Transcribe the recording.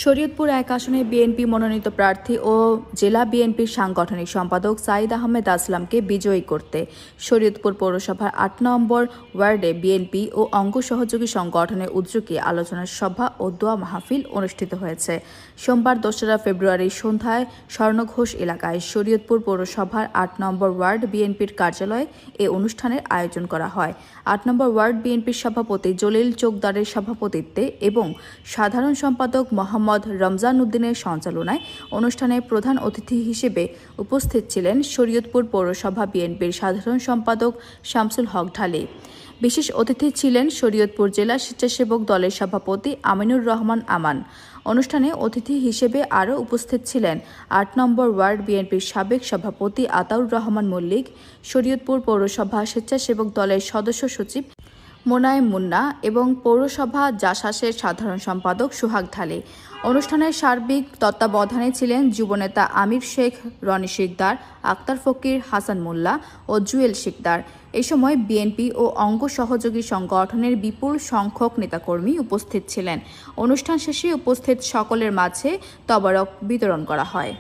শরীয়তপুর ১ আসনে বিএনপি মনোনীত প্রার্থী ও জেলা বিএনপির সাংগঠনিক সম্পাদক সাঈদ আহমেদ আসলামকে বিজয়ী করতে শরীয়তপুর পৌরসভার ৮ নম্বর ওয়ার্ডে বিএনপি ও অঙ্গ সহযোগী সংগঠনের উদ্যোগে আলোচনা সভা ও দোয়া মাহফিল অনুষ্ঠিত হয়েছে। সোমবার ২রা ফেব্রুয়ারি সন্ধ্যায় স্বর্ণঘোষ এলাকায় শরীয়তপুর পৌরসভার ৮ নম্বর ওয়ার্ড বিএনপির কার্যালয়ে এ অনুষ্ঠানের আয়োজন করা হয়। ৮ নম্বর ওয়ার্ড বিএনপির সভাপতি জলিল চোকদারের সভাপতিত্বে এবং সাধারণ সম্পাদক মোহাম্মদ রমজান উদ্দিনের সঞ্চালনায় অনুষ্ঠানে প্রধান অতিথি হিসেবে উপস্থিত ছিলেন শরীয়তপুর পৌরসভা বিএনপির সাধারণ সম্পাদক শামসুল হক ঢালী। বিশেষ অতিথি ছিলেন শরীয়তপুর জেলা স্বেচ্ছাসেবক দলের সভাপতি আমিনুর রহমান আমান। অনুষ্ঠানে অতিথি হিসেবে আরও উপস্থিত ছিলেন ৮ নম্বর ওয়ার্ড বিএনপির সাবেক সভাপতি আতাউর রহমান মল্লিক, শরীয়তপুর পৌরসভা স্বেচ্ছাসেবক দলের সদস্য সচিব মোনায়েম মুন্না এবং পৌরসভা জাসাসের সাধারণ সম্পাদক সোহাগ ঢালী। অনুষ্ঠানের সার্বিক তত্ত্বাবধানে ছিলেন যুবনেতা আমির শেখ, রনি শিকদার, আক্তার ফকির, হাসান মোল্লা ও জুয়েল শিকদার। এ সময় বিএনপি ও অঙ্গ সহযোগী সংগঠনের বিপুল সংখ্যক নেতাকর্মী উপস্থিত ছিলেন। অনুষ্ঠান শেষে উপস্থিত সকলের মাঝে তবারক বিতরণ করা হয়।